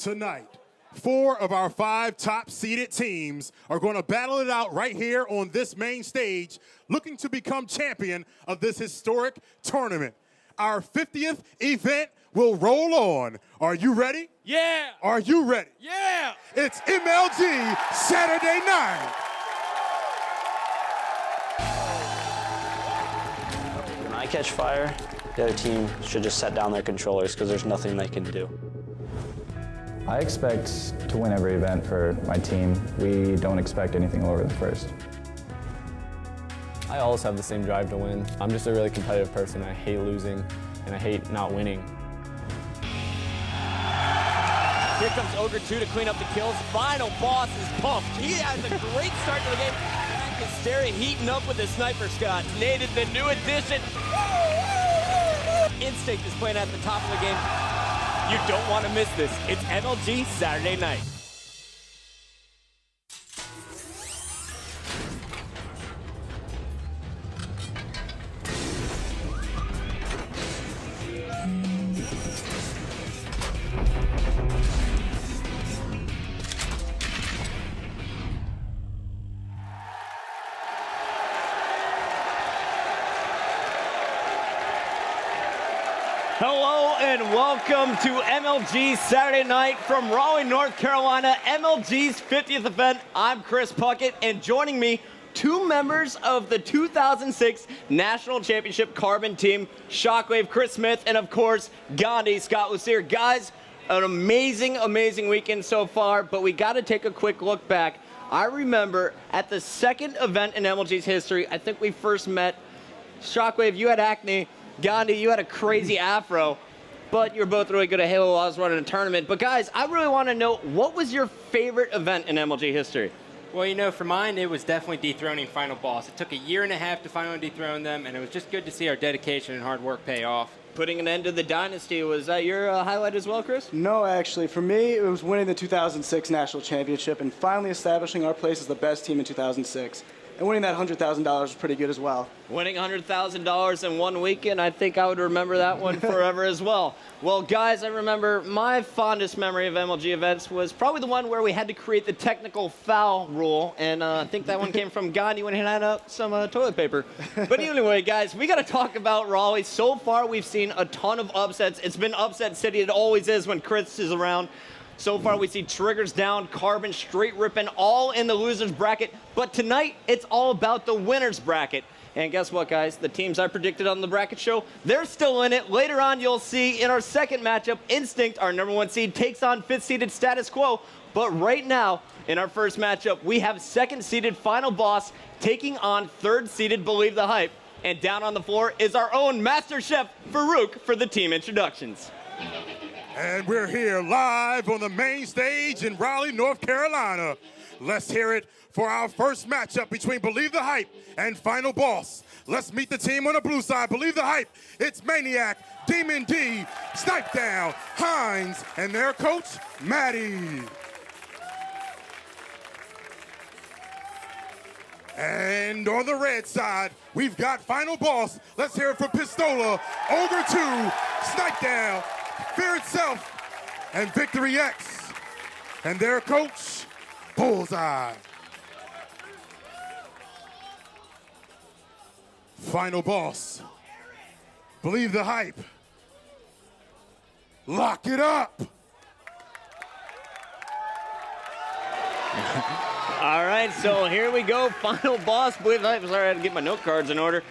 Tonight, 4 of our 5 top-seeded teams are going to battle it out right here on this main stage, looking to become champion of this historic tournament. Our 50th event will roll on. Are you ready? Yeah! Are you ready? Yeah! It's MLG Saturday night. When I catch fire, the other team should just set down their controllers because there's nothing they can do. I expect to win every event for my team. We don't expect anything lower than first. I always have the same drive to win. I'm just a really competitive person. I hate losing, and I hate not winning. Here comes Ogre 2 to clean up the kills. Final boss is pumped. He has a great start to the game. Back Hysteria heating up with the sniper Scott. Nated the new addition. Instinct is playing at the top of the game. You don't want to miss this. It's MLG Saturday night. Hello and welcome to MLG Saturday Night from Raleigh, North Carolina, MLG's 50th event. I'm Chris Puckett, and joining me, 2 members of the 2006 National Championship Carbon team, Shockwave, Chris Smith, and of course, Gandhi, Scott Lucier. Guys, an amazing, amazing weekend so far, but we got to take a quick look back. I remember at the second event in MLG's history, I think we first met. Shockwave, you had acne. Gandhi, you had a crazy afro, but you're both really good at Halo. I was running a tournament. But guys, I really want to know, what was your favorite event in MLG history? Well, you know, for mine, it was definitely dethroning Final Boss. It took a year and a half to finally dethrone them, and it was just good to see our dedication and hard work pay off. Putting an end to the dynasty, was that your highlight as well, Chris? No, actually. For me, it was winning the 2006 National Championship and finally establishing our place as the best team in 2006. And winning that $100,000 was pretty good as well. Winning $100,000 in one weekend, I think I would remember that one forever as well. Well, guys, I remember my fondest memory of MLG events was probably the one where we had to create the technical foul rule, and I think that one came from Gandhi when he had up some toilet paper. But anyway, guys, we got to talk about Raleigh. So far, we've seen a ton of upsets. It's been upset city. It always is when Chris is around. So far, we see Triggers down, Carbon straight ripping, all in the loser's bracket. But tonight, it's all about the winner's bracket. And guess what, guys? The teams I predicted on the bracket show, they're still in it. Later on, you'll see in our second matchup, Instinct, our #1 seed, takes on 5th-seeded Status Quo. But right now, in our first matchup, we have 2nd-seeded Final Boss taking on 3rd-seeded Believe the Hype. And down on the floor is our own Master Chef, Farouk, for the team introductions. And we're here live on the main stage in Raleigh, North Carolina. Let's hear it for our first matchup between Believe the Hype and Final Boss. Let's meet the team on the blue side. Believe the Hype, it's Maniac, Demon D, Snipe Down, Hines, and their coach, Maddie. And on the red side, we've got Final Boss. Let's hear it for Pistola, Ogre 2, Snipe Down, Fear Itself, and Victory X, and their coach, Bullseye. Final Boss, Believe the Hype, lock it up. All right, so here we go. Final Boss, Believe the Hype. Sorry, I had to get my note cards in order.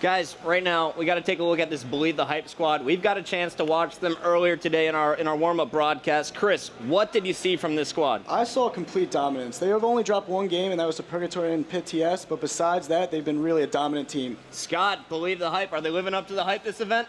Guys, right now, we got to take a look at this Believe the Hype squad. We've got a chance to watch them earlier today in our warm-up broadcast. Chris, what did you see from this squad? I saw complete dominance. They have only dropped 1 game, and that was to Purgatory and Pit TS, but besides that, they've been really a dominant team. Scott, Believe the Hype. Are they living up to the hype this event?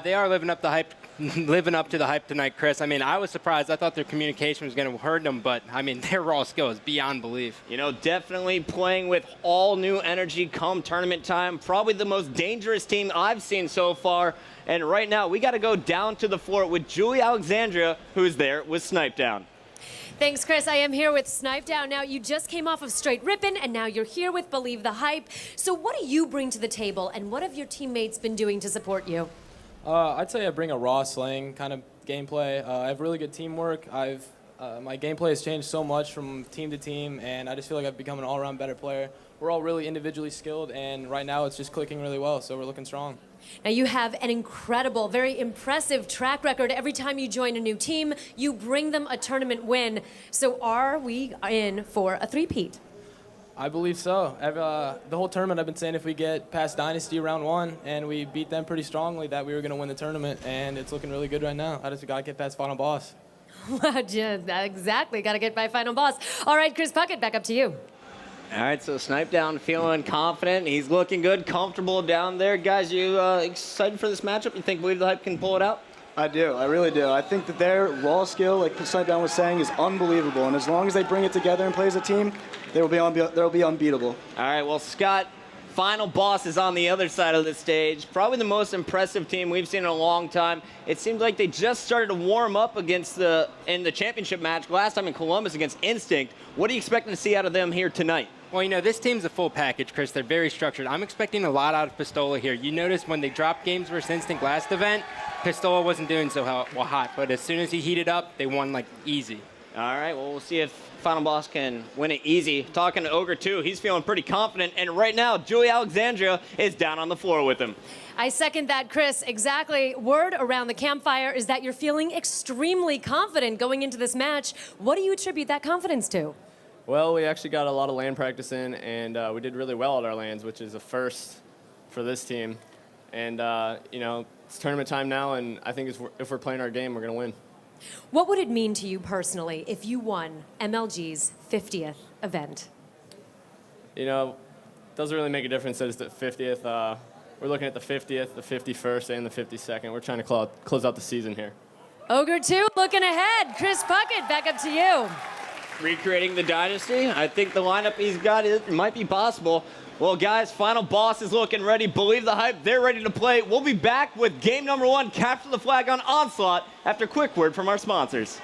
They are living up to the hype tonight, Chris. I mean, I was surprised. I thought their communication was going to hurt them, but I mean, their raw skill is beyond belief. You know, definitely playing with all new energy come tournament time. Probably the most dangerous team I've seen so far. And right now, we got to go down to the floor with Julie Alexandria, who's there with Snipe Down. Thanks, Chris. I am here with Snipe Down. Now, you just came off of Straight Rippin', and now you're here with Believe the Hype. So what do you bring to the table, and what have your teammates been doing to support you? I'd say I bring a raw slaying kind of gameplay. I have really good teamwork. I've My gameplay has changed so much from team to team, and I just feel like I've become an all-around better player. We're all really individually skilled, and right now it's just clicking really well, so we're looking strong. Now, you have an incredible, very impressive track record. Every time you join a new team, you bring them a tournament win. So are we in for a three-peat? I believe so. The whole tournament I've been saying if we get past Dynasty round 1 and we beat them pretty strongly that we were going to win the tournament, and it's looking really good right now. I just got to get past Final Boss. Exactly, got to get by Final Boss. All right, Chris Puckett, back up to you. All right, so Snipe down feeling confident. He's looking good, comfortable down there. Guys, you excited for this matchup? You think Believe the Hype can pull it out? I do. I really do. I think that their raw skill, like Snipedown was saying, is unbelievable. And as long as they bring it together and play as a team, they'll be unbeatable. All right, well, Scott, Final Boss is on the other side of the stage. Probably the most impressive team we've seen in a long time. It seems like they just started to warm up in the championship match last time in Columbus against Instinct. What are you expecting to see out of them here tonight? Well, you know, this team's a full package, Chris. They're very structured. I'm expecting a lot out of Pistola here. You noticed when they dropped games versus Instinct last event, Pistola wasn't doing so hot. But as soon as he heated up, they won, like, easy. All right, well, we'll see if Final Boss can win it easy. Talking to Ogre, too, he's feeling pretty confident. And right now, Julie Alexandria is down on the floor with him. I second that, Chris. Exactly. Word around the campfire is that you're feeling extremely confident going into this match. What do you attribute that confidence to? Well, we actually got a lot of land practice in, and we did really well at our lands, which is a first for this team. And, you know, it's tournament time now, and I think if we're playing our game, we're going to win. What would it mean to you personally if you won MLG's 50th event? You know, it doesn't really make a difference that it's the 50th. We're looking at the 50th, the 51st, and the 52nd. We're trying to close out the season here. Ogre 2 looking ahead. Chris Puckett, back up to you. Recreating the dynasty. I think the lineup he's got it might be possible. Well, guys, Final Boss is looking ready. Believe the Hype, they're ready to play. We'll be back with game number 1, Capture the Flag on Onslaught, after a quick word from our sponsors.